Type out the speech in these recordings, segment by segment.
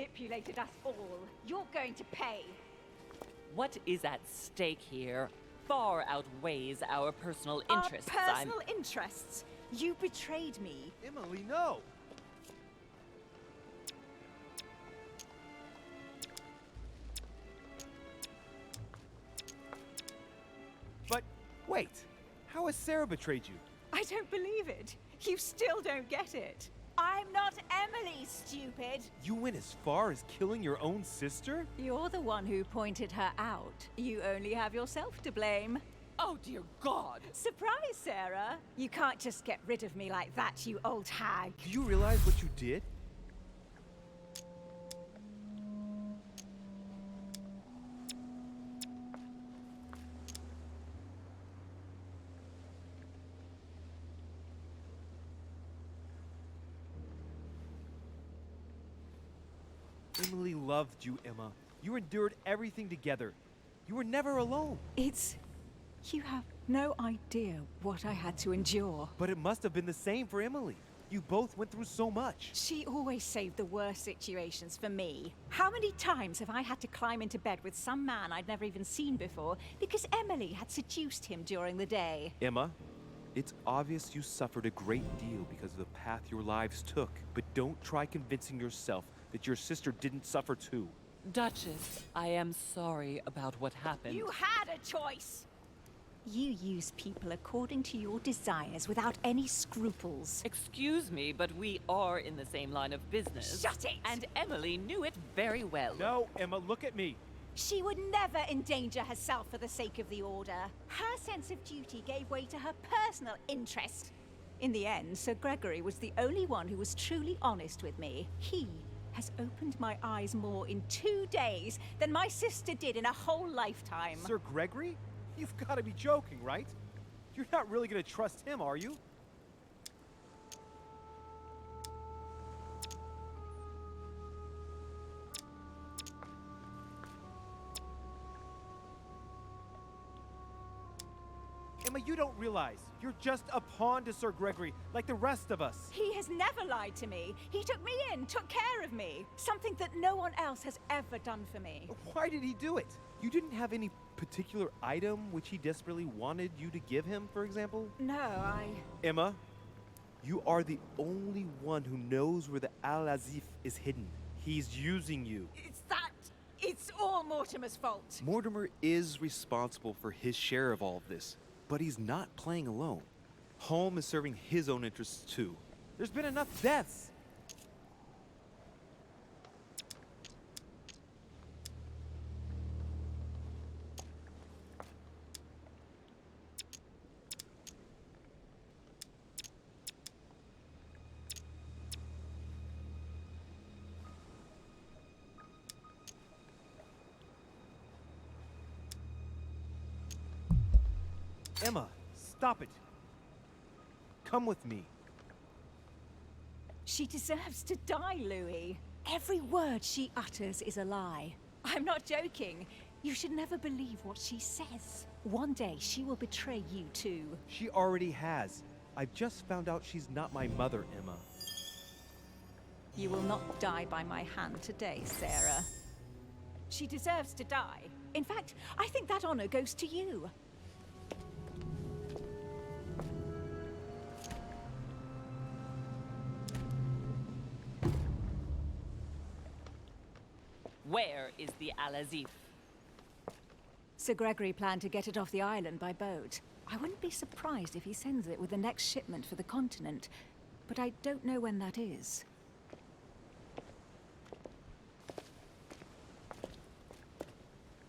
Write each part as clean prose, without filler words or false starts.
manipulated us all. You're going to pay. What is at stake here far outweighs our personal Our interests. personal interests? You betrayed me. Emily, no! But, wait! How has Sarah betrayed you? I don't believe it. You still don't get it. I'm not Emily, stupid. You went as far as killing your own sister? You're the one who pointed her out. You only have yourself to blame. Oh, dear God! Surprise, Sarah. You can't just get rid of me like that, you old hag. Do you realize what you did? Emily loved you, Emma. You endured everything together. You were never alone. You have no idea what I had to endure. But it must have been the same for Emily. You both went through so much. She always saved the worst situations for me. How many times have I had to climb into bed with some man I'd never even seen before because Emily had seduced him during the day? Emma, it's obvious you suffered a great deal because of the path your lives took. But don't try convincing yourself that your sister didn't suffer too. Duchess, I am sorry about what happened. You had a choice! You use people according to your desires without any scruples. Excuse me, but we are in the same line of business. Shut it! And Emily knew it very well. No, Emma, look at me. She would never endanger herself for the sake of the Order. Her sense of duty gave way to her personal interest. In the end, Sir Gregory was the only one who was truly honest with me. He has opened my eyes more in 2 days than my sister did in a whole lifetime. Sir Gregory? You've got to be joking, right? You're not really going to trust him, are you? Emma, you don't realize. You're just a pawn to Sir Gregory, like the rest of us. He has never lied to me. He took me in, took care of me. Something that no one else has ever done for me. Why did he do it? You didn't have any particular item which he desperately wanted you to give him, for example? No, Emma, you are the only one who knows where the Al-Azif is hidden. He's using you. It's all Mortimer's fault. Mortimer is responsible for his share of all of this, but he's not playing alone. Holm is serving his own interests too. There's been enough deaths. Emma, stop it. Come with me. She deserves to die, Louis. Every word she utters is a lie. I'm not joking. You should never believe what she says. One day she will betray you too. She already has. I've just found out she's not my mother, Emma. You will not die by my hand today, Sarah. She deserves to die. In fact, I think that honor goes to you. Where is the Al-Azif? Sir Gregory planned to get it off the island by boat. I wouldn't be surprised if he sends it with the next shipment for the continent, but I don't know when that is.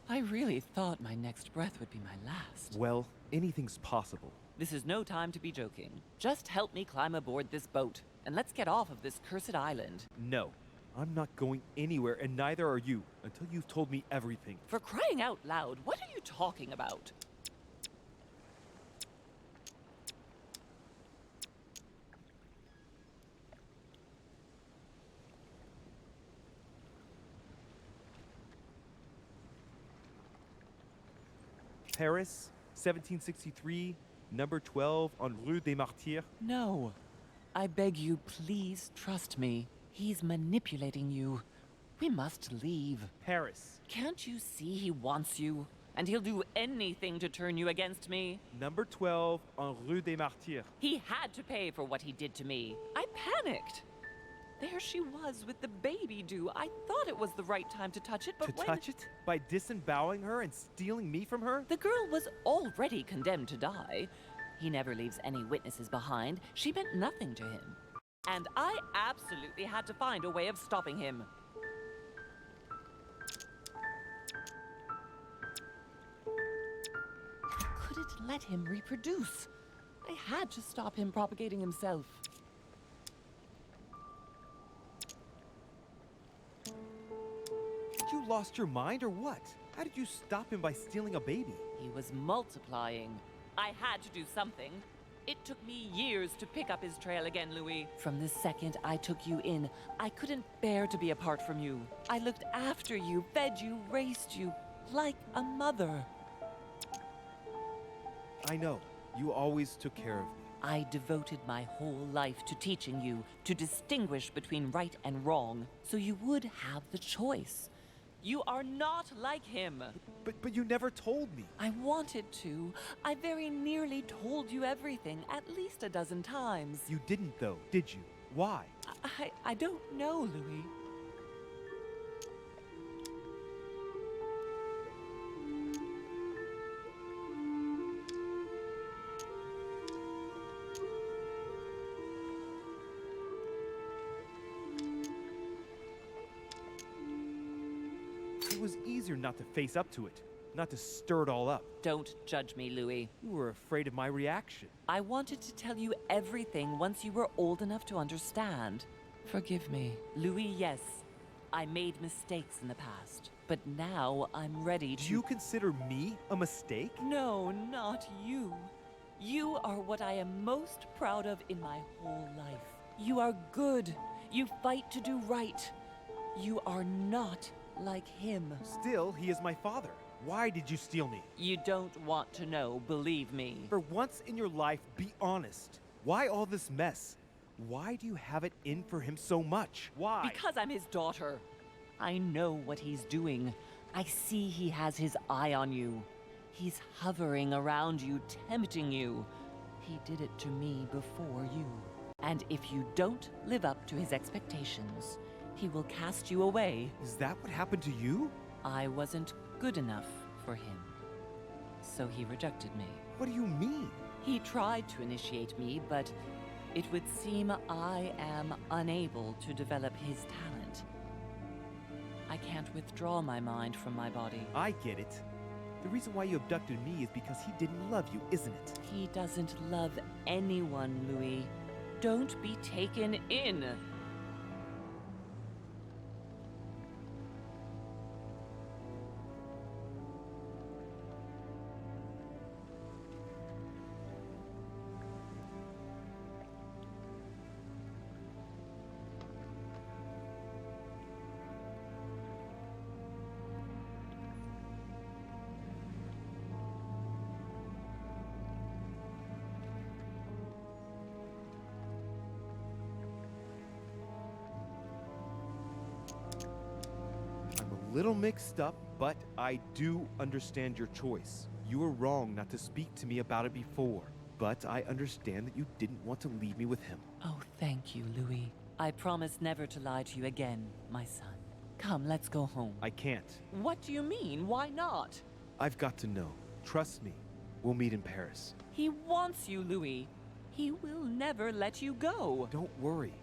I really thought my next breath would be my last. Well, anything's possible. This is no time to be joking. Just help me climb aboard this boat, and let's get off of this cursed island. No, I'm not going anywhere, and neither are you, until you've told me everything. For crying out loud, what are you talking about? Paris, 1763, number 12 on Rue des Martyrs. No. I beg you, please trust me. He's manipulating you. We must leave. Paris. Can't you see he wants you? And he'll do anything to turn you against me. Number 12 on Rue des Martyrs. He had to pay for what he did to me. I panicked. There she was with the baby due. I thought it was the right time to touch it, but Touch it? By disemboweling her and stealing me from her? The girl was already condemned to die. He never leaves any witnesses behind. She meant nothing to him. And I absolutely had to find a way of stopping him. I couldn't let him reproduce. I had to stop him propagating himself. You lost your mind or what? How did you stop him by stealing a baby? He was multiplying. I had to do something. It took me years to pick up his trail again, Louis. From the second I took you in, I couldn't bear to be apart from you. I looked after you, fed you, raised you, like a mother. I know. You always took care of me. I devoted my whole life to teaching you to distinguish between right and wrong, so you would have the choice. You are not like him. But you never told me. I wanted to. I very nearly told you everything, at least a dozen times. You didn't though, did you? Why? I don't know, Louis. It was easier not to face up to it, not to stir it all up. Don't judge me, Louis. You were afraid of my reaction. I wanted to tell you everything once you were old enough to understand. Forgive me. Louis, yes. I made mistakes in the past, but now I'm ready to... Do you consider me a mistake? No, not you. You are what I am most proud of in my whole life. You are good. You fight to do right. You are not like him. Still, he is my father. Why did you steal me? You don't want to know, believe me. For once in your life, be honest. Why all this mess? Why do you have it in for him so much? Why? Because I'm his daughter. I know what he's doing. I see he has his eye on you. He's hovering around you, tempting you. He did it to me before you. And if you don't live up to his expectations, he will cast you away. Is that what happened to you? I wasn't good enough for him. So he rejected me. What do you mean? He tried to initiate me, but it would seem I am unable to develop his talent. I can't withdraw my mind from my body. I get it. The reason why you abducted me is because he didn't love you, isn't it? He doesn't love anyone, Louis. Don't be taken in. I'm a little mixed up, but I do understand your choice. You were wrong not to speak to me about it before, but I understand that you didn't want to leave me with him. Oh, thank you, Louis. I promise never to lie to you again, my son. Come, let's go home. I can't. What do you mean? Why not? I've got to know. Trust me. We'll meet in Paris. He wants you, Louis. He will never let you go. Don't worry.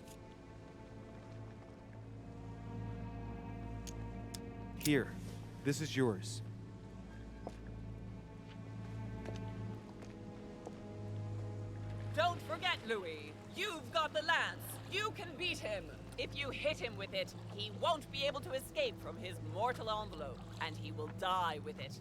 Here. This is yours. Don't forget, Louis. You've got the lance. You can beat him. If you hit him with it, he won't be able to escape from his mortal envelope, and he will die with it.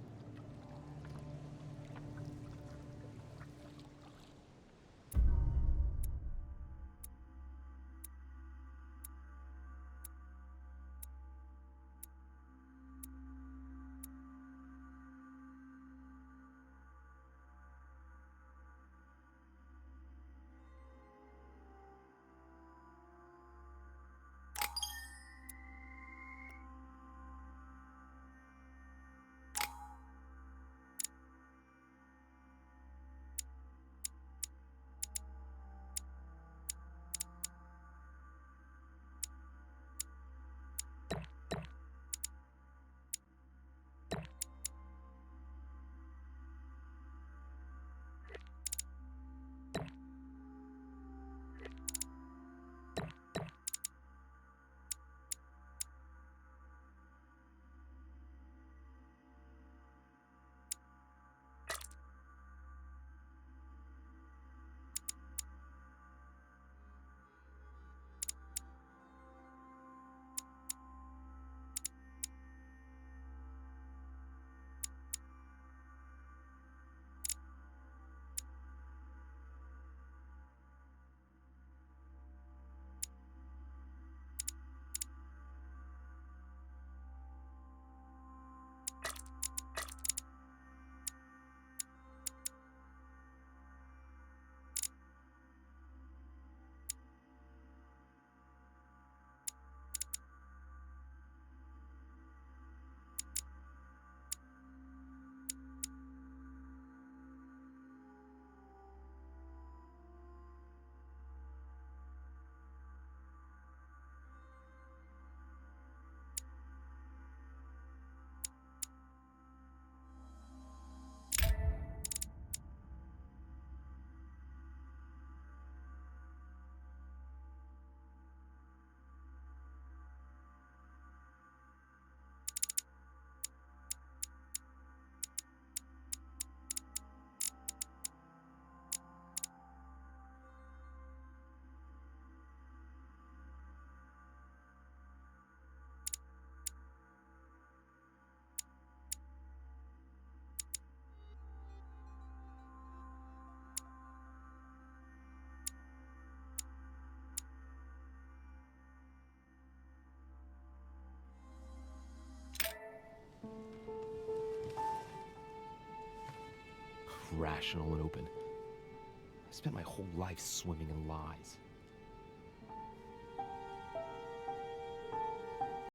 rational and open. I spent my whole life swimming in lies.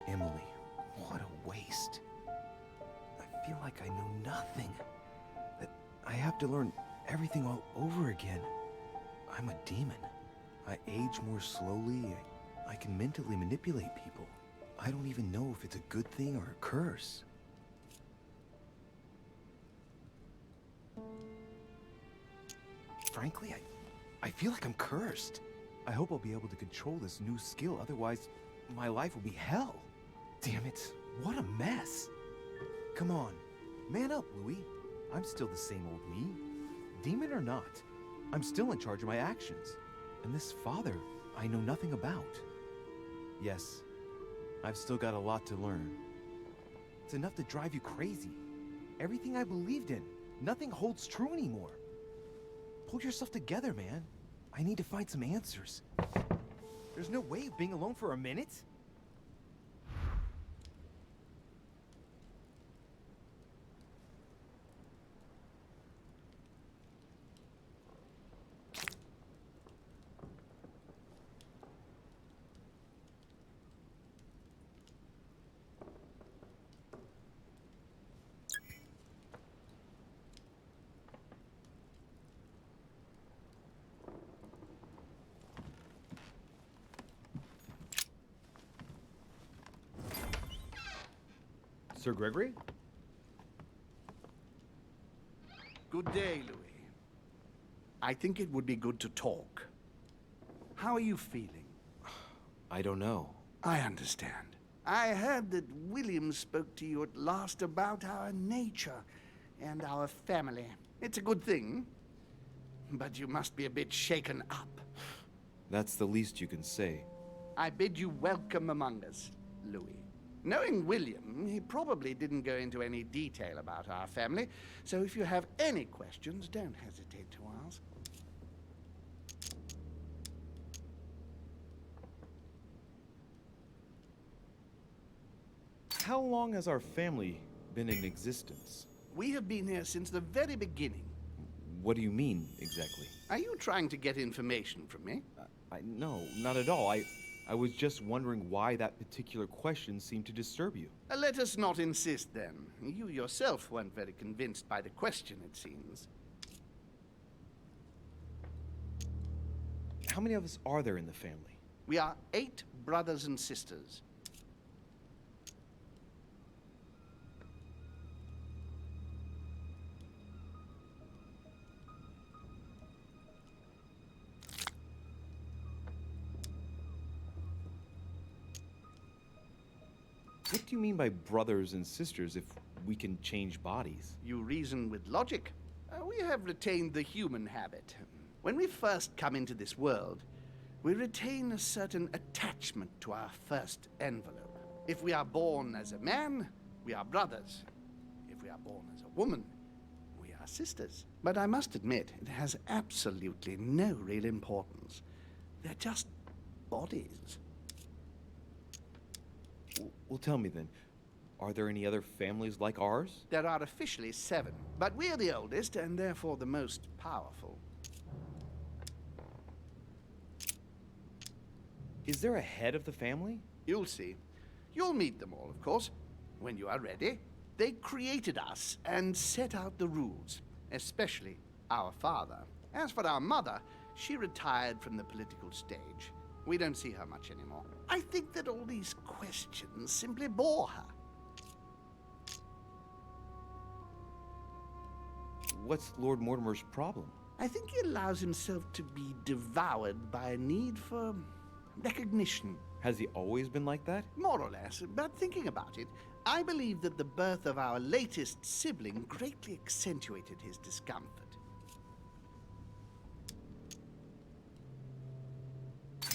Emily, what a waste. I feel like I know nothing. That I have to learn everything all over again. I'm a demon. I age more slowly. I can mentally manipulate people. I don't even know if it's a good thing or a curse. Frankly, I feel like I'm cursed. I hope I'll be able to control this new skill, otherwise my life will be hell. Damn it, what a mess. Come on, man up, Louis. I'm still the same old me. Demon or not, I'm still in charge of my actions. And this father, I know nothing about. Yes, I've still got a lot to learn. It's enough to drive you crazy. Everything I believed in, nothing holds true anymore. Pull yourself together, man. I need to find some answers. There's no way of being alone for a minute. Sir Gregory? Good day, Louis. I think it would be good to talk. How are you feeling? I don't know. I understand. I heard that William spoke to you at last about our nature and our family. It's a good thing, but you must be a bit shaken up. That's the least you can say. I bid you welcome among us, Louis. Knowing William, he probably didn't go into any detail about our family, so if you have any questions, don't hesitate to ask. How long has our family been in existence? We have been here since the very beginning. What do you mean, exactly? Are you trying to get information from me? No, not at all. I was just wondering why that particular question seemed to disturb you. Let us not insist, then. You yourself weren't very convinced by the question, it seems. How many of us are there in the family? We are 8 brothers and sisters. What do you mean by brothers and sisters if we can change bodies? You reason with logic. We have retained the human habit. When we first come into this world, we retain a certain attachment to our first envelope. If we are born as a man, we are brothers. If we are born as a woman, we are sisters. But I must admit, it has absolutely no real importance. They're just bodies. Well, tell me then, are there any other families like ours? There are officially 7, but we're the oldest and therefore the most powerful. Is there a head of the family? You'll see. You'll meet them all, of course, when you are ready. They created us and set out the rules, especially our father. As for our mother, she retired from the political stage. We don't see her much anymore. I think that all these questions simply bore her. What's Lord Mortimer's problem? I think he allows himself to be devoured by a need for recognition. Has he always been like that? More or less, but thinking about it, I believe that the birth of our latest sibling greatly accentuated his discomfort.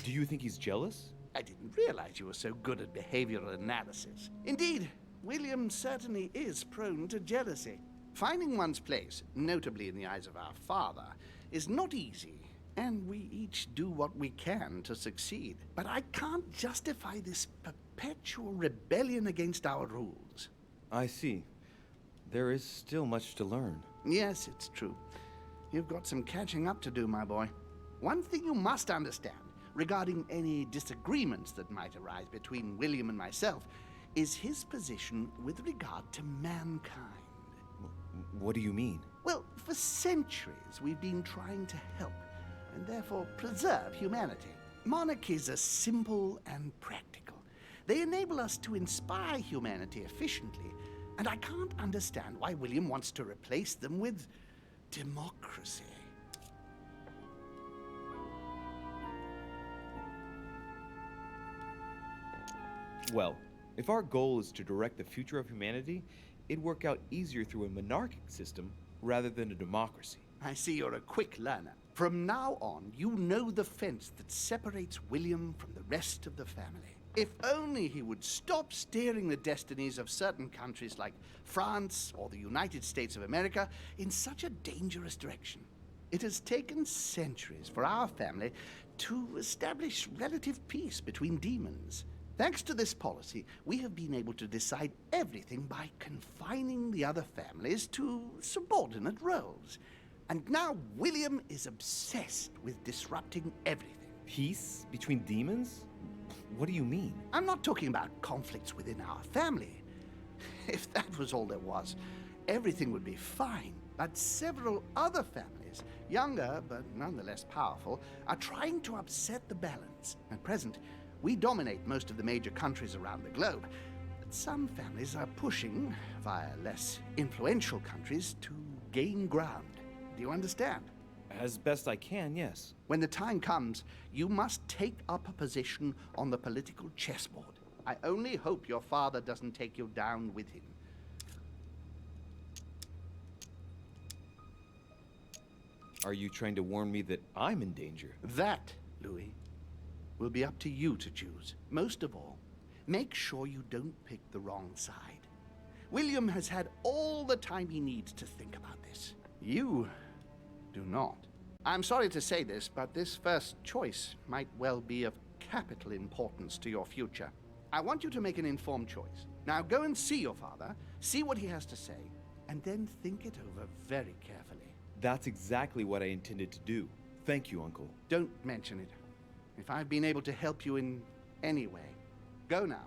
Do you think he's jealous? I didn't realize you were so good at behavioral analysis. Indeed, William certainly is prone to jealousy. Finding one's place, notably in the eyes of our father, is not easy, and we each do what we can to succeed. But I can't justify this perpetual rebellion against our rules. I see. There is still much to learn. Yes, it's true. You've got some catching up to do, my boy. One thing you must understand regarding any disagreements that might arise between William and myself is his position with regard to mankind. What do you mean? Well, for centuries we've been trying to help and therefore preserve humanity. Monarchies are simple and practical. They enable us to inspire humanity efficiently, and I can't understand why William wants to replace them with democracy. Well, if our goal is to direct the future of humanity, it'd work out easier through a monarchic system rather than a democracy. I see you're a quick learner. From now on, you know the fence that separates William from the rest of the family. If only he would stop steering the destinies of certain countries like France or the United States of America in such a dangerous direction. It has taken centuries for our family to establish relative peace between demons. Thanks to this policy, we have been able to decide everything by confining the other families to subordinate roles. And now William is obsessed with disrupting everything. Peace between demons? What do you mean? I'm not talking about conflicts within our family. If that was all there was, everything would be fine. But several other families, younger but nonetheless powerful, are trying to upset the balance. At present, we dominate most of the major countries around the globe. But some families are pushing, via less influential countries, to gain ground. Do you understand? As best I can, yes. When the time comes, you must take up a position on the political chessboard. I only hope your father doesn't take you down with him. Are you trying to warn me that I'm in danger? That, Louis, will be up to you to choose. Most of all, make sure you don't pick the wrong side. William has had all the time he needs to think about this. You do not. I'm sorry to say this, but this first choice might well be of capital importance to your future. I want you to make an informed choice. Now go and see your father, see what he has to say, and then think it over very carefully. That's exactly what I intended to do. Thank you, Uncle. Don't mention it. If I've been able to help you in any way, go now.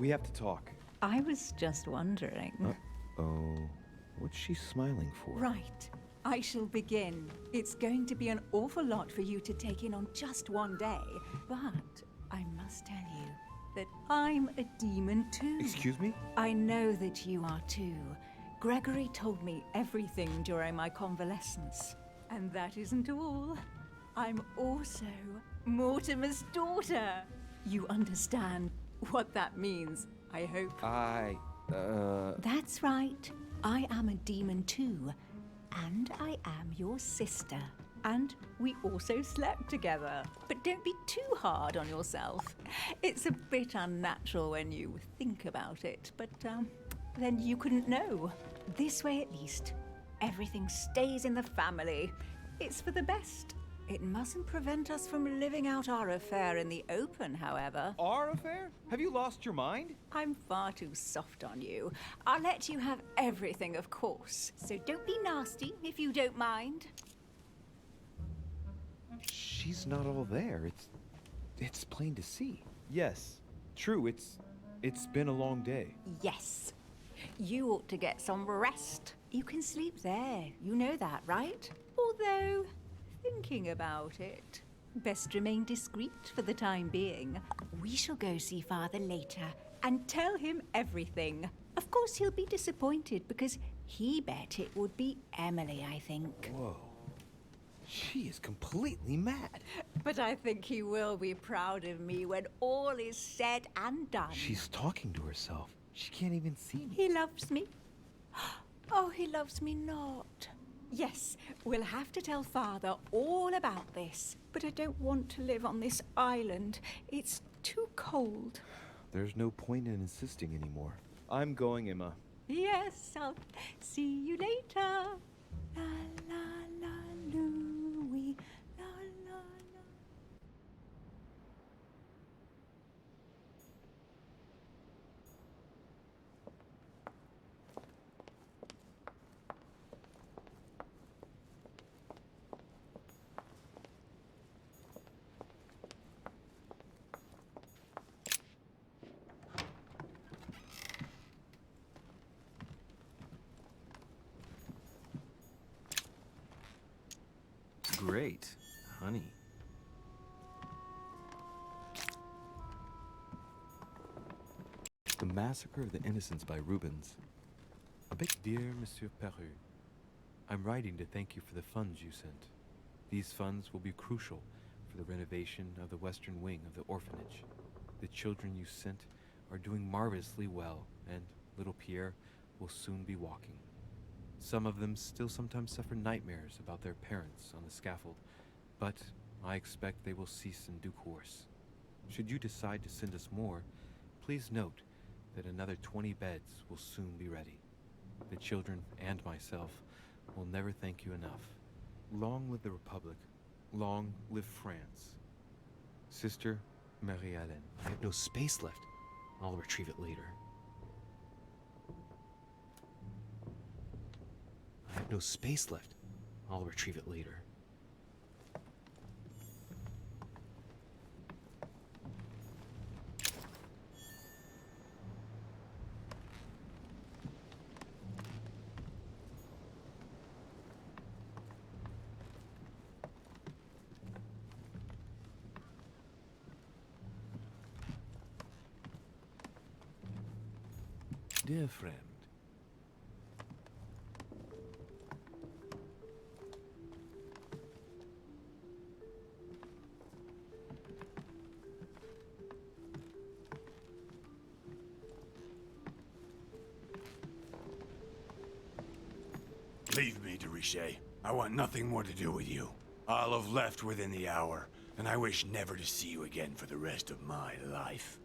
We have to talk. I was just wondering. Oh, what's she smiling for? Right. I shall begin. It's going to be an awful lot for you to take in on just one day, but I must tell you that I'm a demon too. Excuse me? I know that you are too. Gregory told me everything during my convalescence. And that isn't all. I'm also Mortimer's daughter. You understand what that means, I hope. That's right. I am a demon too. And I am your sister. And we also slept together. But don't be too hard on yourself. It's a bit unnatural when you think about it, but then you couldn't know. This way at least, everything stays in the family. It's for the best. It mustn't prevent us from living out our affair in the open, however. Our affair? Have you lost your mind? I'm far too soft on you. I'll let you have everything, of course. So don't be nasty, if you don't mind. She's not all there. It's plain to see. Yes, true. It's been a long day. Yes. You ought to get some rest. You can sleep there. You know that, right? Although, thinking about it, best remain discreet for the time being. We shall go see Father later and tell him everything. Of course, he'll be disappointed because he bet it would be Emily, I think. Whoa. She is completely mad. But I think he will be proud of me when all is said and done. She's talking to herself. She can't even see me. He loves me. Oh, he loves me not. Yes, we'll have to tell Father all about this. But I don't want to live on this island. It's too cold. There's no point in insisting anymore. I'm going, Emma. Yes, I'll see you later. La la la Louie. La la la. Great, honey. The Massacre of the Innocents by Rubens. Dear Monsieur Peru, I'm writing to thank you for the funds you sent. These funds will be crucial for the renovation of the western wing of the orphanage. The children you sent are doing marvelously well, and little Pierre will soon be walking. Some of them still sometimes suffer nightmares about their parents on the scaffold, but I expect they will cease in due course. Should you decide to send us more, please note that another 20 beds will soon be ready. The children and myself will never thank you enough. Long live the Republic. Long live France. Sister Marie-Hélène. I have no space left. I'll retrieve it later. I have no space left. I'll retrieve it later. Dear friend, Leave me, de Richet. I want nothing more to do with you. I'll have left within the hour, and I wish never to see you again for the rest of my life.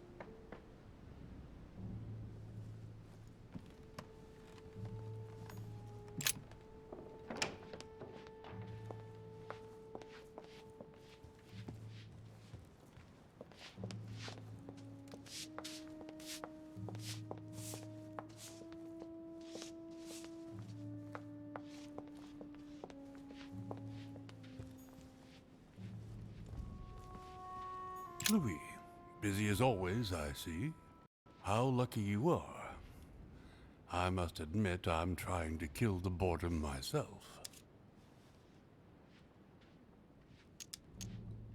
Louis, busy as always, I see. How lucky you are. I must admit I'm trying to kill the boredom myself.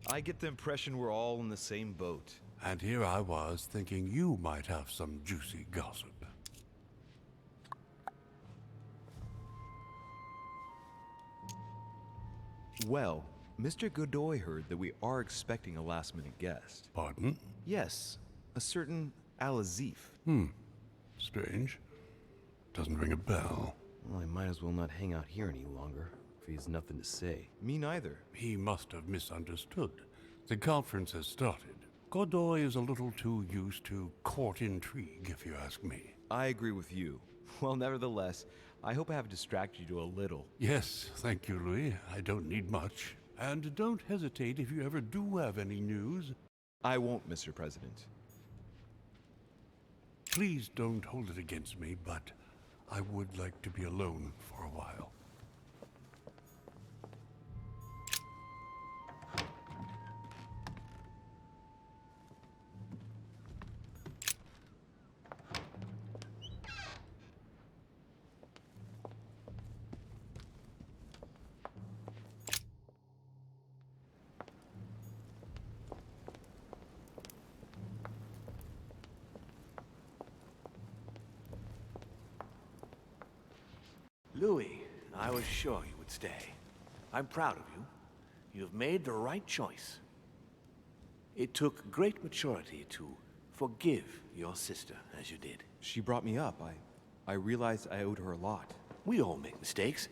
I get the impression we're all in the same boat. And here I was thinking you might have some juicy gossip. Well, Mr. Godoy heard that we are expecting a last-minute guest. Pardon? Yes, a certain Al-Azif. Strange. Doesn't ring a bell. Well, I might as well not hang out here any longer, if he has nothing to say. Me neither. He must have misunderstood. The conference has started. Godoy is a little too used to court intrigue, if you ask me. I agree with you. Well, nevertheless, I hope I have distracted you a little. Yes, thank you, Louis. I don't need much. And don't hesitate if you ever do have any news. I won't, Mr. President. Please don't hold it against me, but I would like to be alone for a while. Louis, I was sure you would stay. I'm proud of you. You've made the right choice. It took great maturity to forgive your sister as you did. She brought me up. I realized I owed her a lot. We all make mistakes,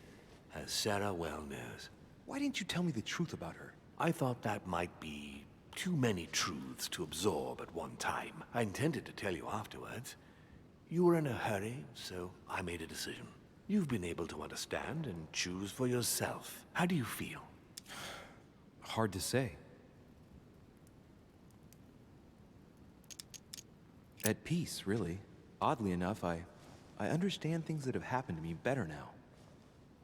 as Sarah well knows. Why didn't you tell me the truth about her? I thought that might be too many truths to absorb at one time. I intended to tell you afterwards. You were in a hurry, so I made a decision. You've been able to understand and choose for yourself. How do you feel? Hard to say. At peace, really. Oddly enough, I understand things that have happened to me better now.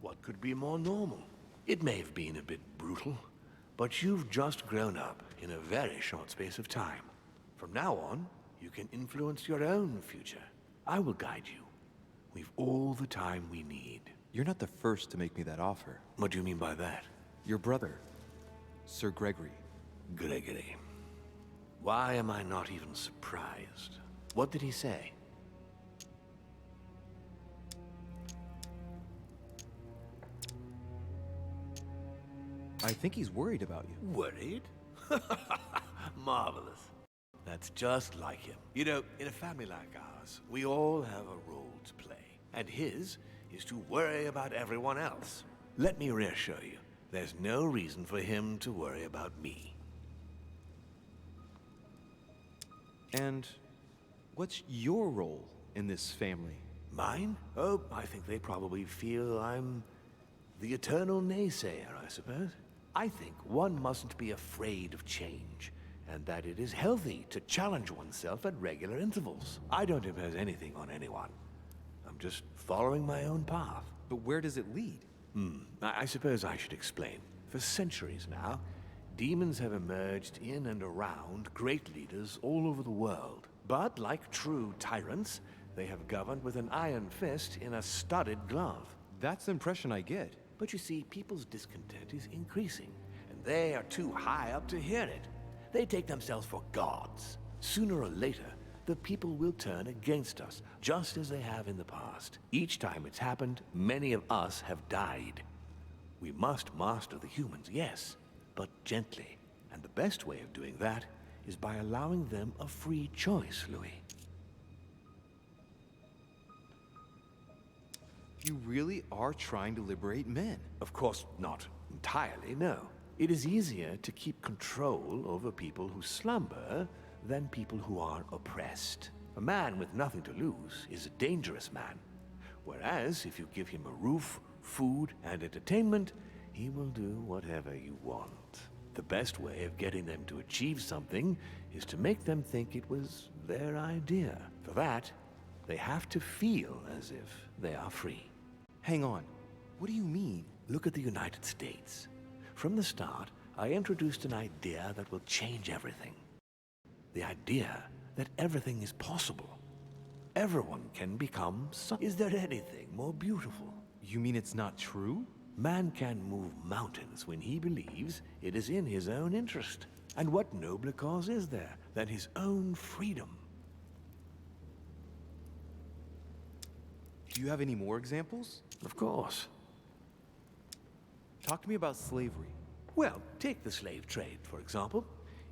What could be more normal? It may have been a bit brutal, but you've just grown up in a very short space of time. From now on, you can influence your own future. I will guide you. We've all the time we need. You're not the first to make me that offer. What do you mean by that? Your brother, Sir Gregory. Gregory. Why am I not even surprised? What did he say? I think he's worried about you. Worried? Marvelous. That's just like him. You know, in a family like ours, we all have a role to play. And his is to worry about everyone else. Let me reassure you, there's no reason for him to worry about me. And what's your role in this family? Mine? Oh, I think they probably feel I'm the eternal naysayer, I suppose. I think one mustn't be afraid of change, and that it is healthy to challenge oneself at regular intervals. I don't impose anything on anyone. I'm just following my own path. But where does it lead? I suppose I should explain. For centuries now, demons have emerged in and around great leaders all over the world. But like true tyrants, they have governed with an iron fist in a studded glove. That's the impression I get. But you see, people's discontent is increasing, and they are too high up to hear it. They take themselves for gods. Sooner or later, the people will turn against us, just as they have in the past. Each time it's happened, many of us have died. We must master the humans, yes, but gently. And the best way of doing that is by allowing them a free choice, Louis. You really are trying to liberate men. Of course, not entirely, no. It is easier to keep control over people who slumber than people who are oppressed. A man with nothing to lose is a dangerous man. Whereas, if you give him a roof, food, and entertainment, he will do whatever you want. The best way of getting them to achieve something is to make them think it was their idea. For that, they have to feel as if they are free. Hang on. What do you mean? Look at the United States. From the start, I introduced an idea that will change everything. The idea that everything is possible. Everyone can become some. Is there anything more beautiful? You mean it's not true? Man can move mountains when he believes it is in his own interest. And what nobler cause is there than his own freedom? Do you have any more examples? Of course. Talk to me about slavery. Well, take the slave trade, for example.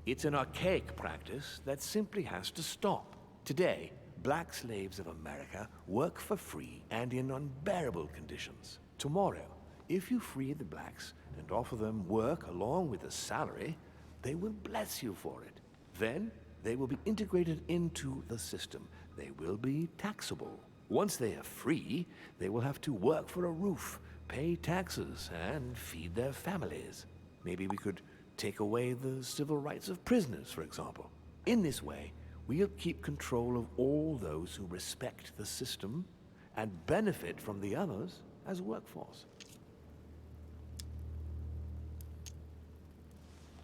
It's an archaic practice that simply has to stop. Today, black slaves of America work for free and in unbearable conditions. Tomorrow, if you free the blacks and offer them work along with a salary, they will bless you for it. Then, they will be integrated into the system. They will be taxable. Once they are free, they will have to work for a roof, pay taxes, and feed their families. Maybe we could take away the civil rights of prisoners, for example. In this way, we'll keep control of all those who respect the system and benefit from the others as a workforce.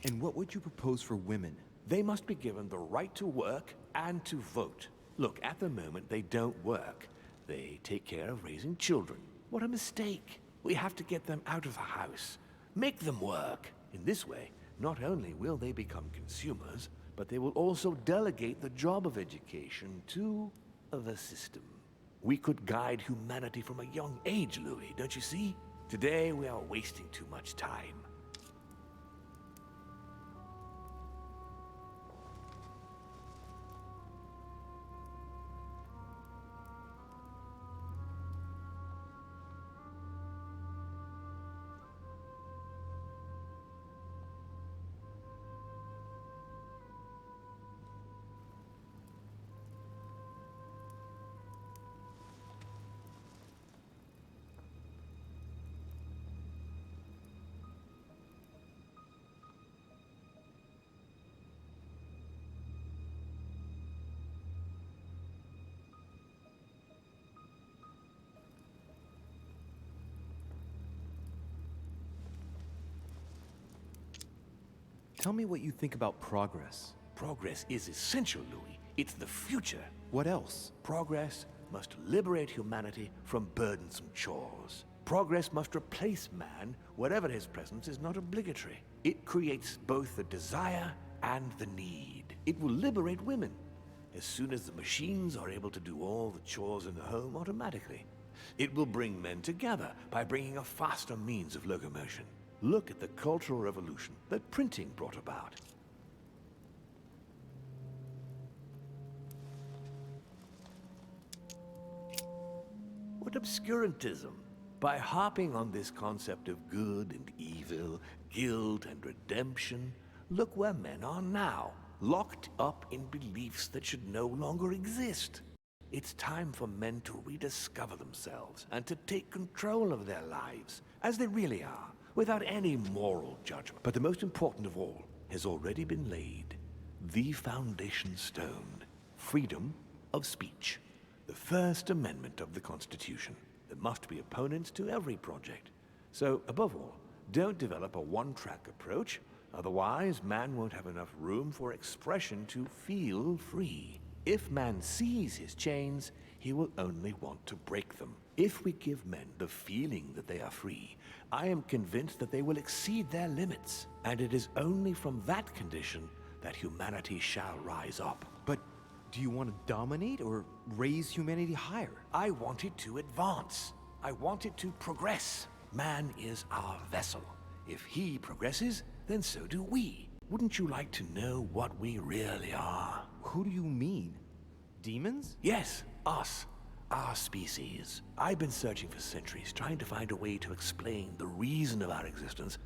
And what would you propose for women? They must be given the right to work and to vote. Look, at the moment, they don't work. They take care of raising children. What a mistake. We have to get them out of the house. Make them work. In this way, not only will they become consumers, but they will also delegate the job of education to the system. We could guide humanity from a young age, Louis, don't you see? Today, we are wasting too much time. Tell me what you think about progress. Progress is essential, Louis. It's the future. What else? Progress must liberate humanity from burdensome chores. Progress must replace man wherever his presence is not obligatory. It creates both the desire and the need. It will liberate women as soon as the machines are able to do all the chores in the home automatically. It will bring men together by bringing a faster means of locomotion. Look at the Cultural Revolution that printing brought about. What obscurantism! By harping on this concept of good and evil, guilt and redemption, look where men are now, locked up in beliefs that should no longer exist. It's time for men to rediscover themselves and to take control of their lives as they really are, without any moral judgment. But the most important of all has already been laid. The foundation stone. Freedom of speech. The First Amendment of the Constitution. There must be opponents to every project. So, above all, don't develop a one-track approach. Otherwise, man won't have enough room for expression to feel free. If man sees his chains, he will only want to break them. If we give men the feeling that they are free, I am convinced that they will exceed their limits. And it is only from that condition that humanity shall rise up. But do you want to dominate or raise humanity higher? I want it to advance. I want it to progress. Man is our vessel. If he progresses, then so do we. Wouldn't you like to know what we really are? Who do you mean? Demons? Yes, us. Our species. I've been searching for centuries, trying to find a way to explain the reason of our existence.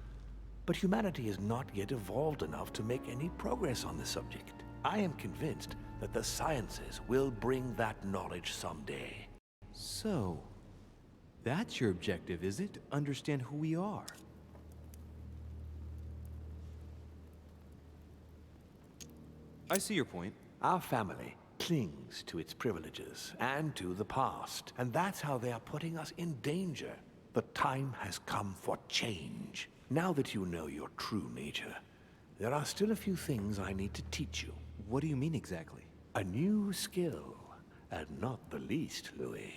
But humanity has not yet evolved enough to make any progress on the subject. I am convinced that the sciences will bring that knowledge someday. So, that's your objective, is it? To understand who we are. I see your point. Our family clings to its privileges and to the past, and that's how they are putting us in danger. The time has come for change. Now that you know your true nature, there are still a few things I need to teach you. What do you mean exactly? A new skill, And not the least, Louis.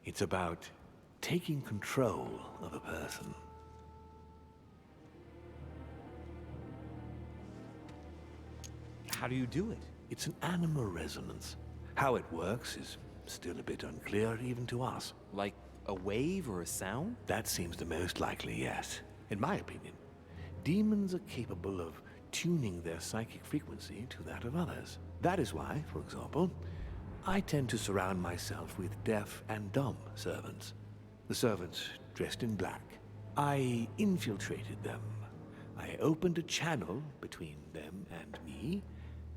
It's about taking control of a person. How do you do it? It's an animal resonance. How it works is still a bit unclear even to us. Like a wave or a sound? That seems the most likely, yes. In my opinion, demons are capable of tuning their psychic frequency to that of others. That is why, for example, I tend to surround myself with deaf and dumb servants. The servants dressed in black. I infiltrated them. I opened a channel between them and me,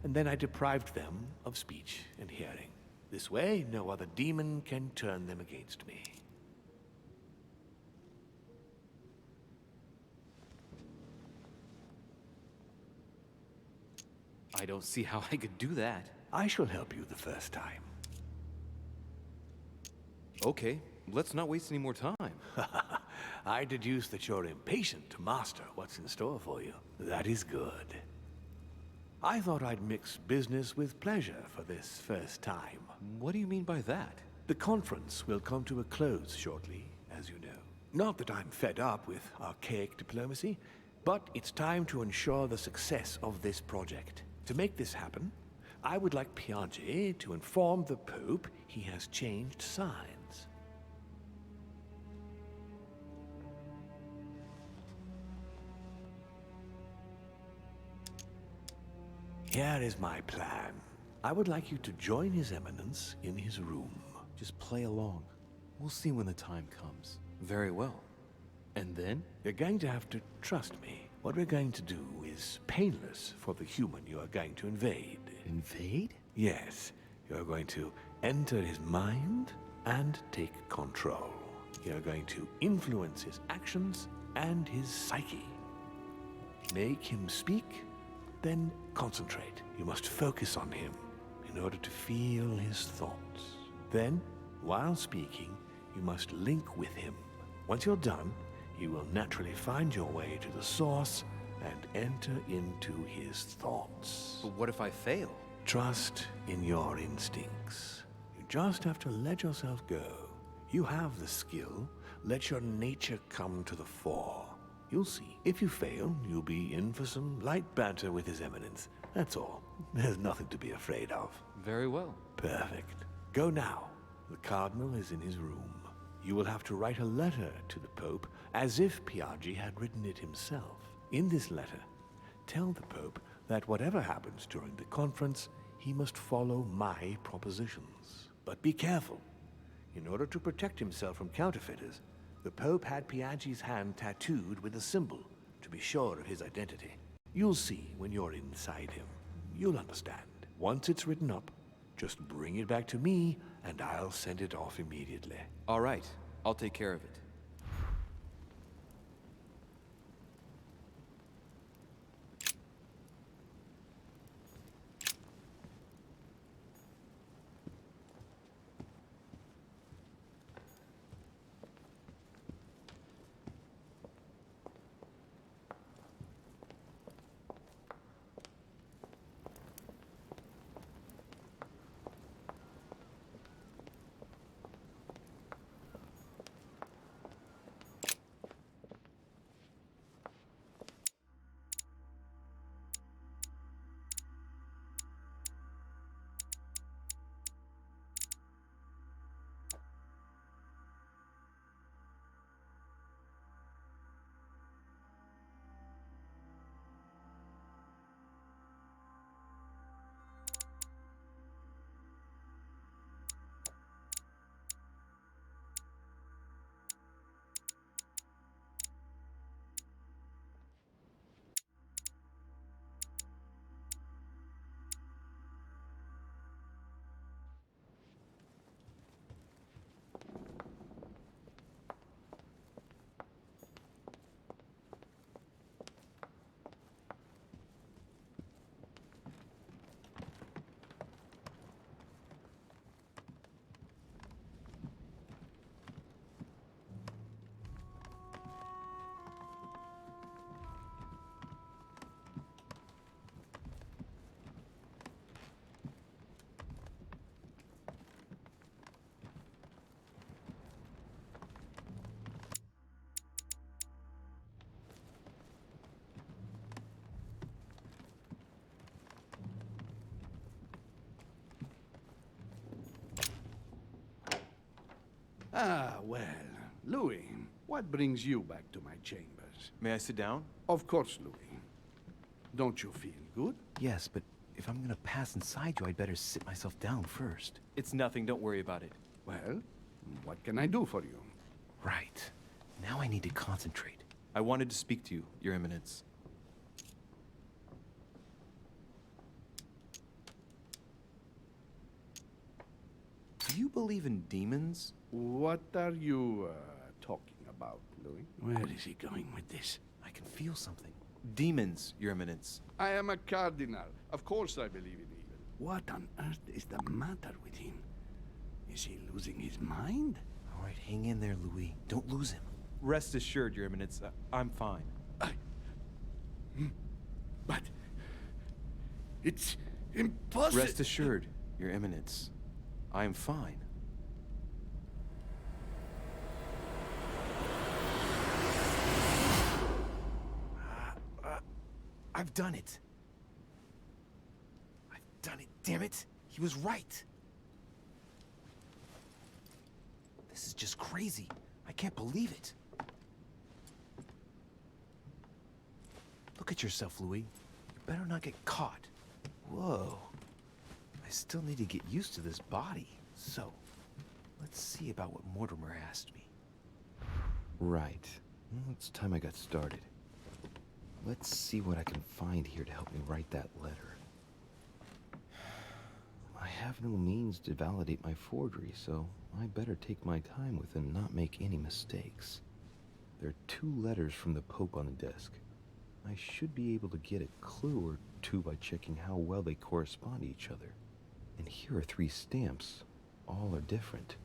and then I deprived them of speech and hearing. This way, no other demon can turn them against me. I don't see how I could do that. I shall help you the first time. Okay, let's not waste any more time. I deduce that you're impatient to master what's in store for you. That is good. I thought I'd mix business with pleasure for this first time. What do you mean by that? The conference will come to a close shortly, as you know. Not that I'm fed up with archaic diplomacy, but it's time to ensure the success of this project. To make this happen, I would like Piaget to inform the Pope he has changed sides. Here is my plan. I would like you to join His Eminence in his room. Just play along. We'll see when the time comes. Very well. And then? You're going to have to trust me. What we're going to do is painless for the human you are going to invade. Invade? Yes, you're going to enter his mind and take control. You're going to influence his actions and his psyche. Make him speak, then concentrate. You must focus on him in order to feel his thoughts. Then, while speaking, you must link with him. Once you're done, you will naturally find your way to the source and enter into his thoughts. But what if I fail? Trust in your instincts. You just have to let yourself go. You have the skill. Let your nature come to the fore. You'll see. If you fail, you'll be in for some light banter with His Eminence. That's all. There's nothing to be afraid of. Very well. Perfect. Go now. The Cardinal is in his room. You will have to write a letter to the Pope as if Piaggi had written it himself. In this letter, tell the Pope that whatever happens during the conference, he must follow my propositions. But be careful. In order to protect himself from counterfeiters, the Pope had Piaggi's hand tattooed with a symbol to be sure of his identity. You'll see when you're inside him. You'll understand. Once it's written up, just bring it back to me, and I'll send it off immediately. All right, I'll take care of it. Ah, well, Louis, what brings you back to my chambers? May I sit down? Of course, Louis. Don't you feel good? Yes, but if I'm gonna pass inside you, I'd better sit myself down first. It's nothing, don't worry about it. Well, what can I do for you? Right. Now I need to concentrate. I wanted to speak to you, Your Eminence. Do you believe in demons? What are you talking about, Louis? Where is he going with this? I can feel something. Demons, Your Eminence. I am a cardinal. Of course I believe in evil. What on earth is the matter with him? Is he losing his mind? All right, hang in there, Louis. Don't lose him. Rest assured, Your Eminence, I'm fine. But it's impossible. Rest assured, Your Eminence, I am fine. I've done it. I've done it, damn it. He was right. This is just crazy. I can't believe it. Look at yourself, Louis. You better not get caught. Whoa. I still need to get used to this body. So, let's see about what Mortimer asked me. Right. Well, it's time I got started. Let's see what I can find here to help me write that letter. I have no means to validate my forgery, so I better take my time with it and not make any mistakes. There are 2 letters from the Pope on the desk. I should be able to get a clue or 2 by checking how well they correspond to each other. And here are 3 stamps. All are different.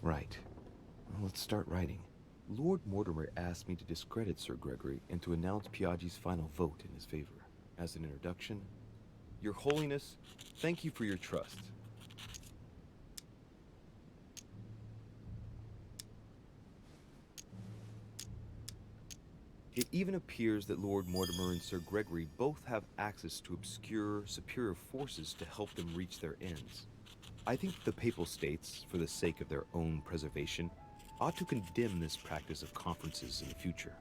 Right. Well, let's start writing. Lord Mortimer asked me to discredit Sir Gregory and to announce Piaggi's final vote in his favor. As an introduction, Your Holiness, thank you for your trust. It even appears that Lord Mortimer and Sir Gregory both have access to obscure, superior forces to help them reach their ends. I think the Papal States, for the sake of their own preservation, ought to condemn this practice of conferences in the future.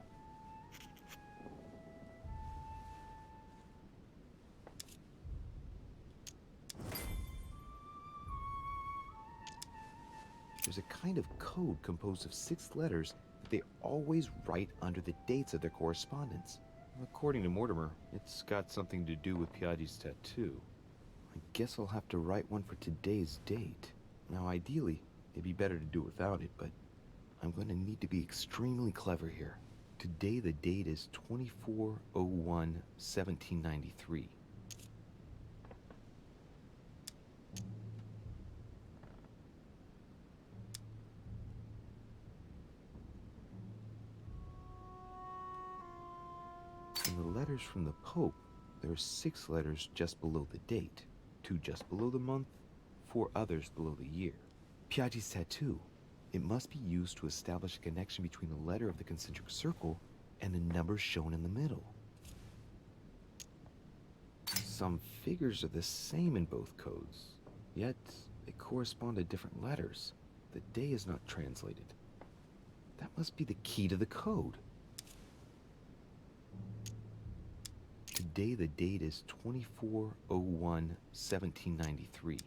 There's a kind of code composed of 6 letters that they always write under the dates of their correspondence. According to Mortimer, it's got something to do with Piaggi's tattoo. I guess I'll have to write one for today's date. Now, ideally, it'd be better to do without it, but I'm going to need to be extremely clever here. Today, the date is 24/01/1793. In the letters from the Pope, there are 6 letters just below the date, 2 just below the month, 4 others below the year. Piaggi's tattoo. It must be used to establish a connection between the letter of the concentric circle and the numbers shown in the middle. Some figures are the same in both codes, yet they correspond to different letters. The day is not translated. That must be the key to the code. Today, the date is 24/01/1793.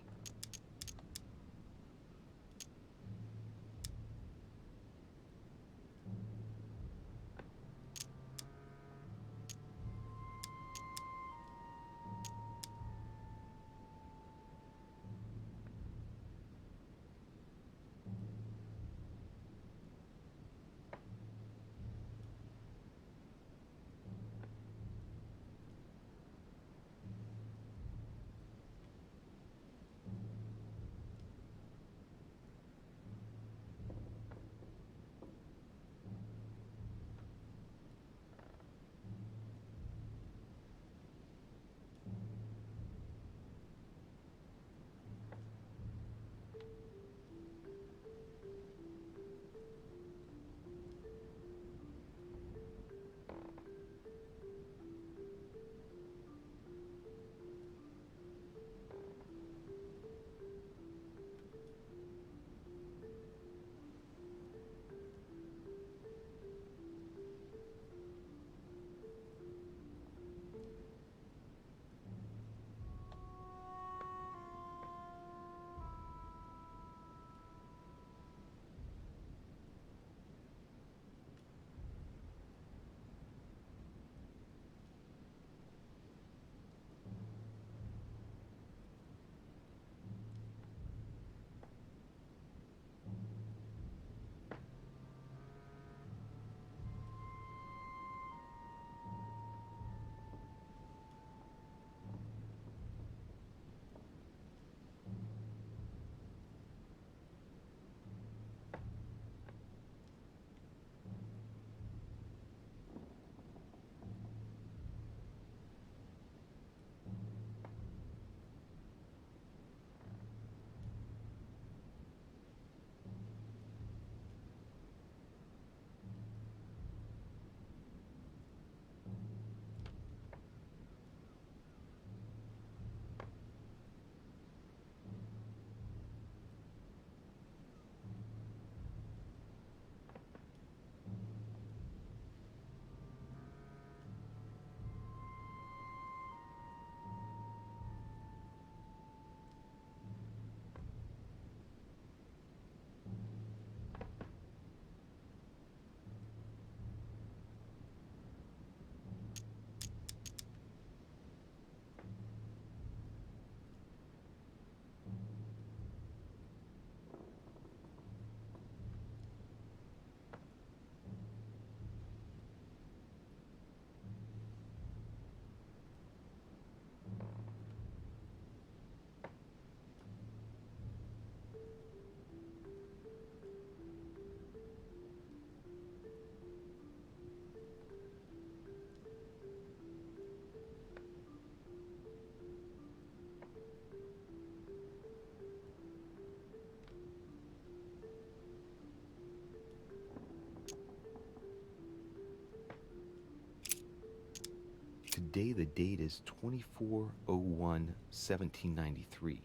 Today the date is 24/01/1793.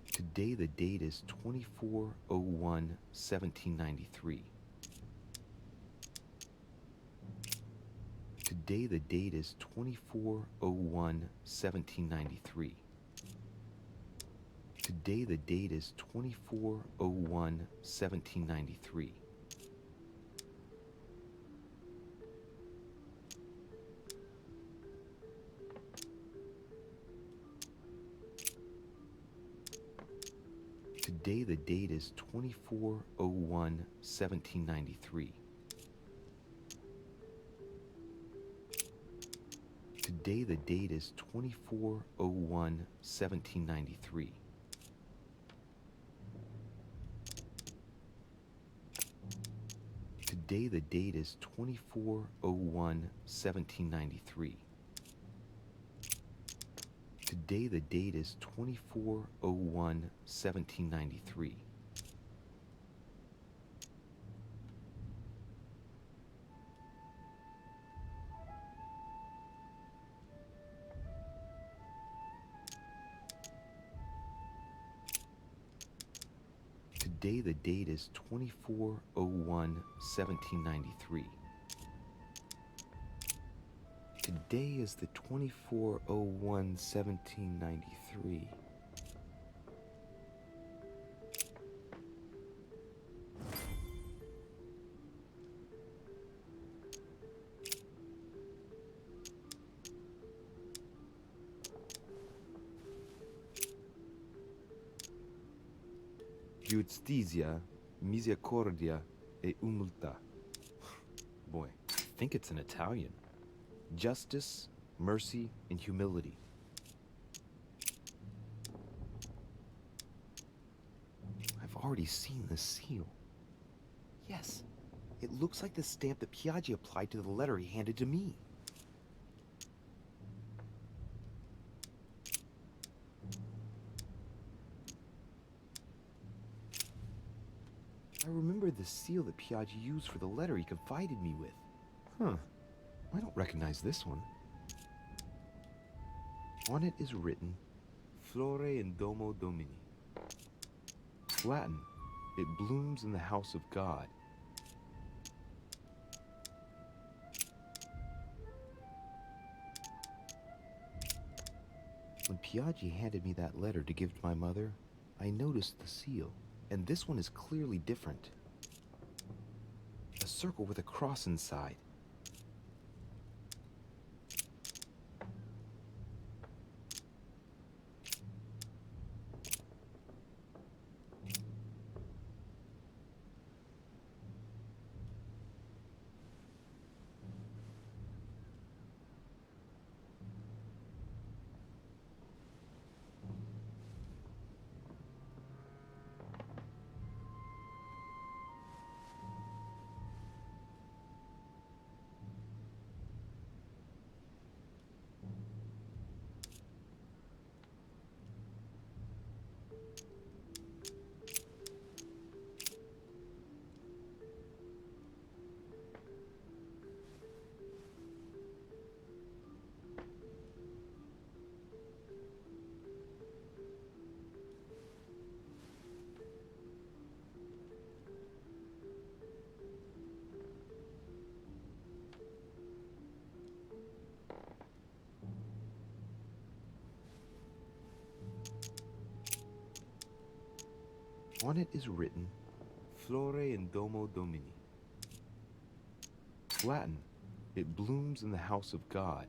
Today the date is 24/01/1793. Today the date is 24/01/1793. Today the date is 24/01/1793. Today the date is 24/01/1793. Today the date is 24/01/1793. Today the date is 24/01/1793. Today the date is 24/01/1793. Today the date is 24/01/1793. Today is the 24/01/1793. Giustizia, misericordia e umiltà. Boy, I think it's in Italian. Justice, mercy, and humility. I've already seen the seal. Yes, it looks like the stamp that Piaggi applied to the letter he handed to me. I remember the seal that Piaggi used for the letter he confided me with. Huh. I don't recognize this one. On it is written, Flore in domo Domini. Latin, it blooms in the house of God. When Piaggi handed me that letter to give to my mother, I noticed the seal, and this one is clearly different. A circle with a cross inside. On it is written, Flore in domo Domini. Latin, it blooms in the house of God.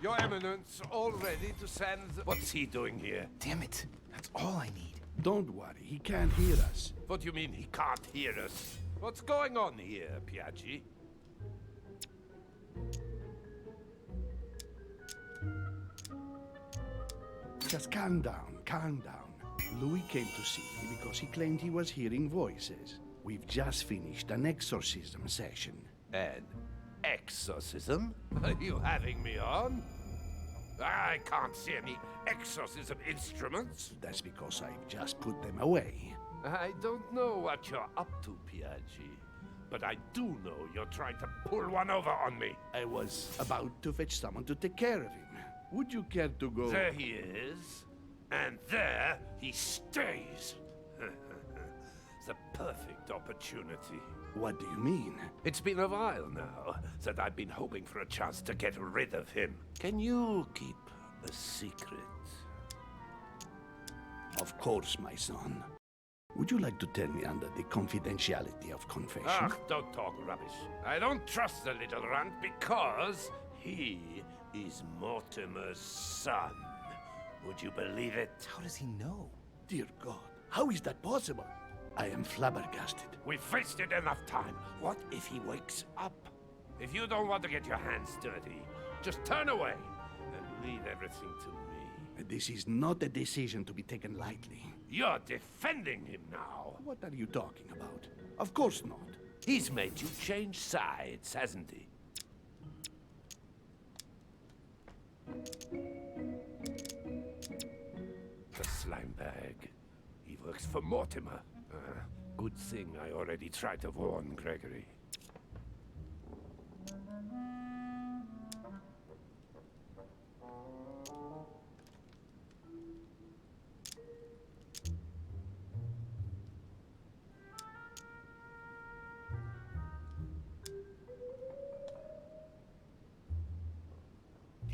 Your Eminence, all ready to send... What's he doing here? Damn it. That's all I need. Don't worry, he can't hear us. What do you mean he can't hear us? What's going on here, Piaggi? Just calm down, calm down. Louis came to see me because he claimed he was hearing voices. We've just finished an exorcism session. An exorcism? Are you having me on? I can't see any exorcism instruments. That's because I've just put them away. I don't know what you're up to, Piaggi, but I do know you're trying to pull one over on me. I was about to fetch someone to take care of him. Would you care to go? There he is, and there he stays. It's a perfect opportunity. What do you mean? It's been a while now that I've been hoping for a chance to get rid of him. Can you keep a secret? Of course, my son. Would you like to tell me under the confidentiality of confession? Ah, don't talk rubbish. I don't trust the little runt because he is Mortimer's son. Would you believe it? How does he know? Dear God, how is that possible? I am flabbergasted. We've wasted enough time. What if he wakes up? If you don't want to get your hands dirty, just turn away and leave everything to me. This is not a decision to be taken lightly. You're defending him now. What are you talking about? Of course not. He's made you change sides, hasn't he? The slime bag. He works for Mortimer. Good thing I already tried to warn Gregory.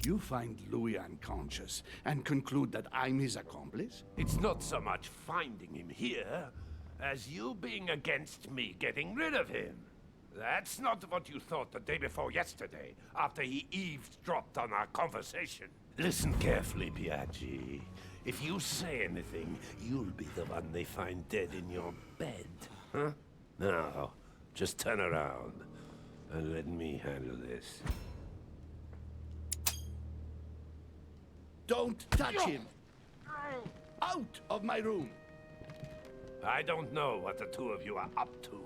You find Louis unconscious and conclude that I'm his accomplice? It's not so much finding him here as you being against me getting rid of him. That's not what you thought the day before yesterday, after he eavesdropped on our conversation. Listen carefully, Piaggi. If you say anything, you'll be the one they find dead in your bed. Huh? Now, just turn around and let me handle this. Don't touch him! Out of my room! I don't know what the two of you are up to,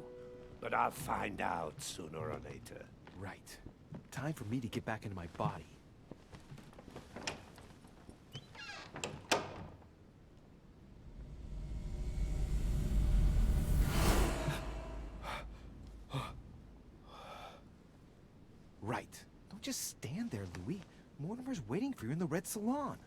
but I'll find out sooner or later. Right. Time for me to get back into my body. Right. Don't just stand there, Louis. Mortimer's waiting for you in the red salon.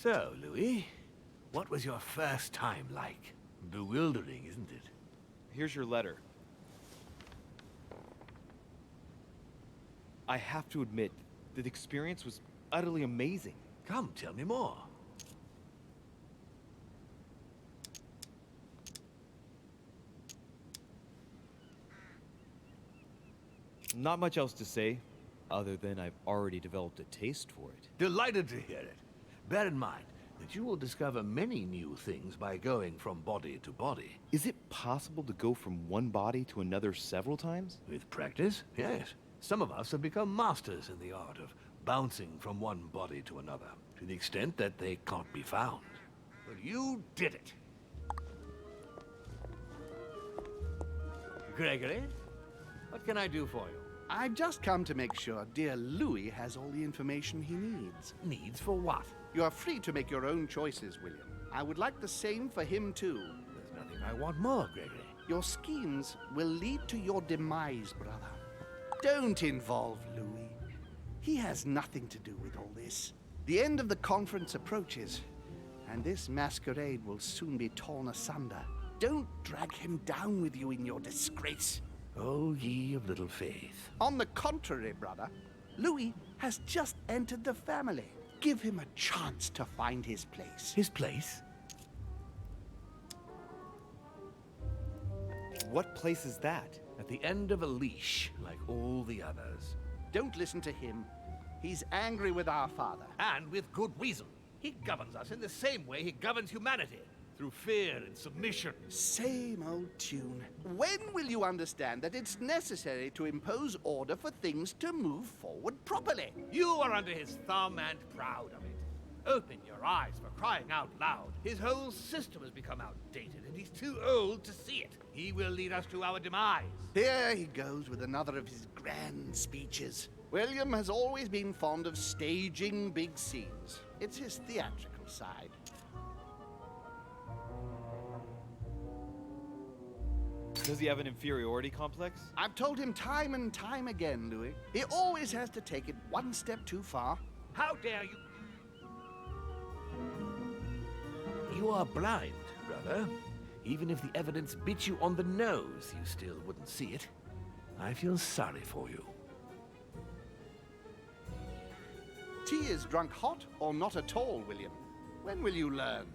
So, Louis, what was your first time like? Bewildering, isn't it? Here's your letter. I have to admit, the experience was utterly amazing. Come, tell me more. Not much else to say, other than I've already developed a taste for it. Delighted to hear it. Bear in mind that you will discover many new things by going from body to body. Is it possible to go from one body to another several times? With practice, yes. Some of us have become masters in the art of bouncing from one body to another, to the extent that they can't be found. But you did it. Gregory, what can I do for you? I've just come to make sure dear Louis has all the information he needs. Needs for what? You are free to make your own choices, William. I would like the same for him, too. There's nothing I want more, Gregory. Your schemes will lead to your demise, brother. Don't involve Louis. He has nothing to do with all this. The end of the conference approaches, and this masquerade will soon be torn asunder. Don't drag him down with you in your disgrace. Oh, ye of little faith. On the contrary, brother, Louis has just entered the family. Give him a chance to find his place. His place? What place is that? At the end of a leash, like all the others. Don't listen to him. He's angry with our father. And with good reason. He governs us in the same way he governs humanity. Through fear and submission. Same old tune. When will you understand that it's necessary to impose order for things to move forward properly? You are under his thumb and proud of it. Open your eyes, for crying out loud. His whole system has become outdated, and he's too old to see it. He will lead us to our demise. Here he goes with another of his grand speeches. William has always been fond of staging big scenes. It's his theatrical side. Does he have an inferiority complex? I've told him time and time again, Louis. He always has to take it one step too far. How dare you? You are blind, brother. Even if the evidence bit you on the nose, you still wouldn't see it. I feel sorry for you. Tea is drunk hot or not at all, William. When will you learn?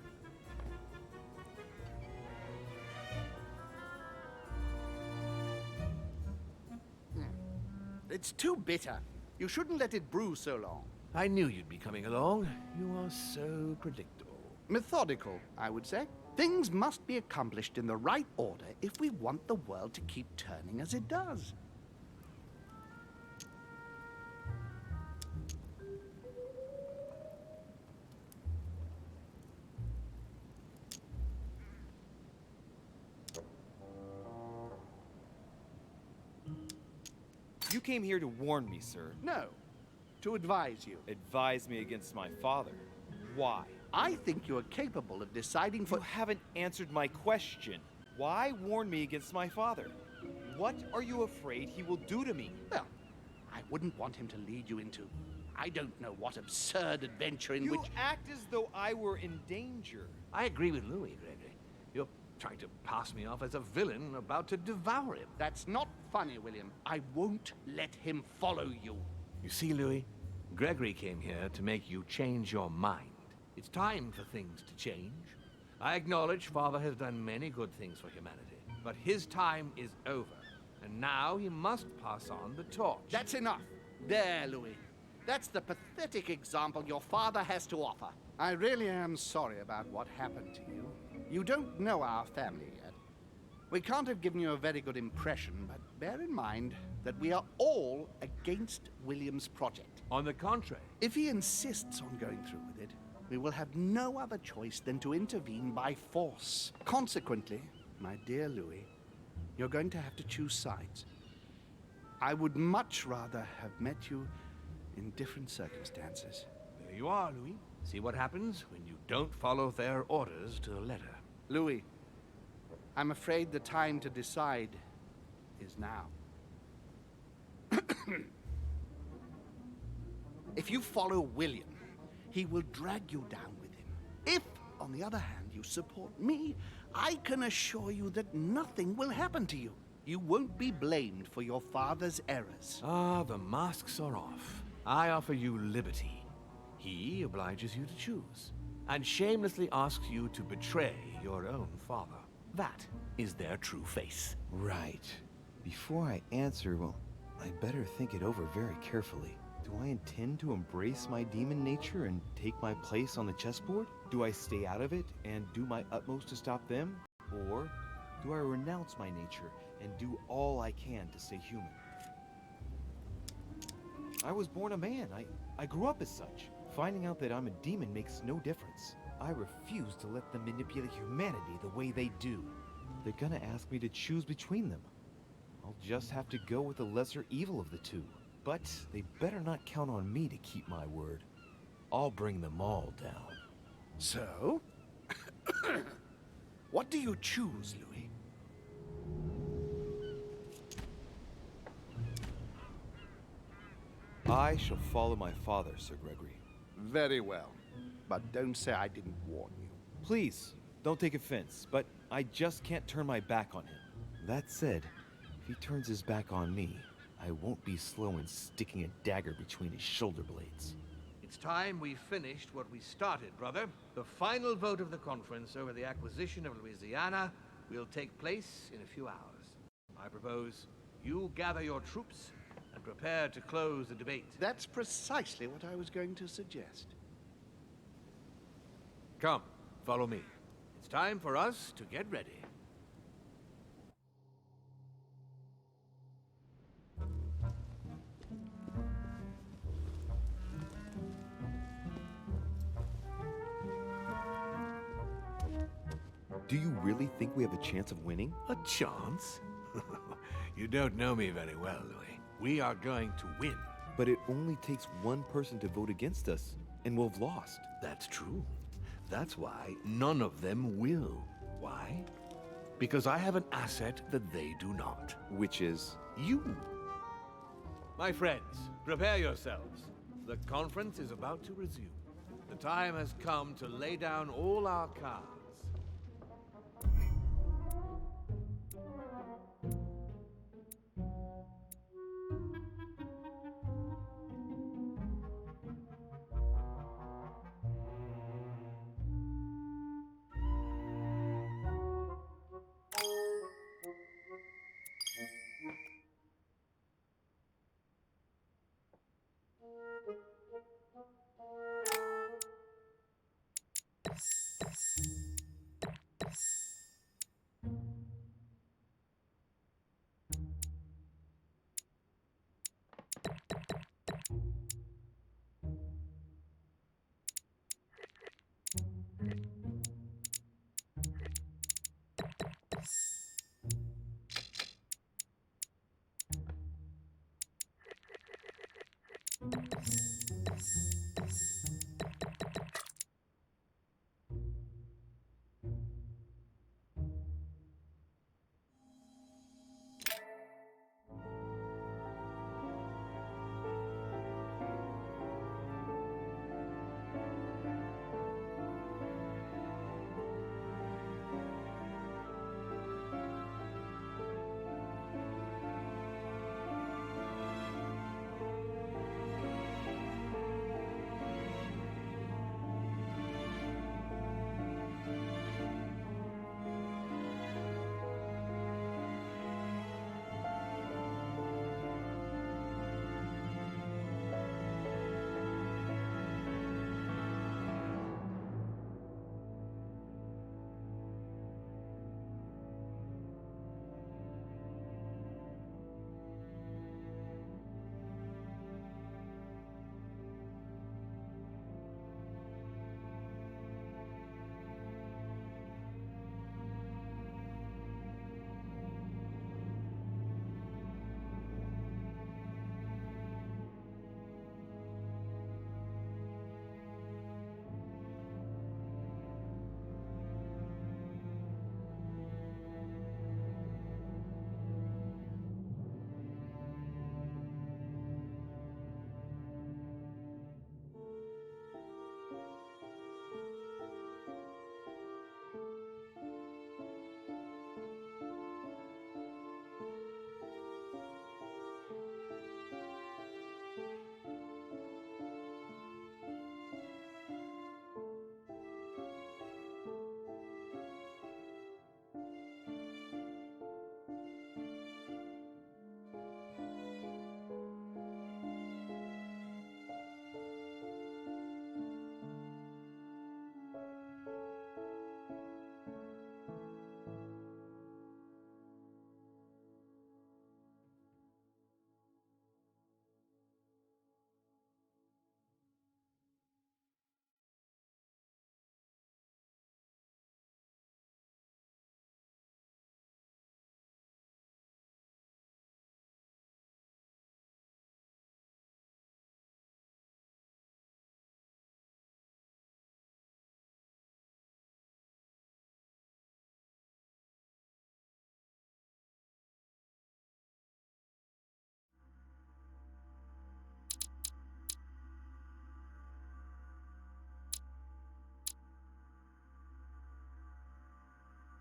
It's too bitter. You shouldn't let it brew so long. I knew you'd be coming along. You are so predictable. Methodical, I would say. Things must be accomplished in the right order if we want the world to keep turning as it does. You came here to warn me, sir. No, to advise you. Advise me against my father. Why? I think you are capable of deciding for... You haven't answered my question. Why warn me against my father? What are you afraid he will do to me? Well, I wouldn't want him to lead you into... I don't know what absurd adventure in You which... act as though I were in danger. I agree with Louis, Gregory. You're trying to pass me off as a villain about to devour him. That's not funny, William. I won't let him follow you. You see, Louis, Gregory came here to make you change your mind. It's time for things to change. I acknowledge Father has done many good things for humanity, but his time is over, and now he must pass on the torch. That's enough. There, Louis. That's the pathetic example your father has to offer. I really am sorry about what happened to you. You don't know our family yet. We can't have given you a very good impression, but bear in mind that we are all against William's project. On the contrary. If he insists on going through with it, we will have no other choice than to intervene by force. Consequently, my dear Louis, you're going to have to choose sides. I would much rather have met you in different circumstances. There you are, Louis. See what happens when you don't follow their orders to the letter. Louis, I'm afraid the time to decide is now. If you follow William, he will drag you down with him. If, on the other hand, you support me, I can assure you that nothing will happen to you. You won't be blamed for your father's errors. Ah, the masks are off. I offer you liberty. He obliges you to choose, and shamelessly asks you to betray your own father. That is their true face. Right. Before I answer, well, I better think it over very carefully. Do I intend to embrace my demon nature and take my place on the chessboard? Do I stay out of it and do my utmost to stop them? Or do I renounce my nature and do all I can to stay human? I was born a man. I grew up as such. Finding out that I'm a demon makes no difference. I refuse to let them manipulate humanity the way they do. They're gonna ask me to choose between them. I'll just have to go with the lesser evil of the two. But they better not count on me to keep my word. I'll bring them all down. So? What do you choose, Louis? I shall follow my father, Sir Gregory. Very well. But don't say I didn't warn you. Please, don't take offense, but I just can't turn my back on him. That said, if he turns his back on me, I won't be slow in sticking a dagger between his shoulder blades. It's time we finished what we started, brother. The final vote of the conference over the acquisition of Louisiana will take place in a few hours. I propose you gather your troops and prepare to close the debate. That's precisely what I was going to suggest. Come, follow me. It's time for us to get ready. Do you really think we have a chance of winning? A chance? You don't know me very well, Louis. We are going to win. But it only takes one person to vote against us, and we'll have lost. That's true. That's why none of them will. Why? Because I have an asset that they do not. Which is? You. My friends, prepare yourselves. The conference is about to resume. The time has come to lay down all our cards.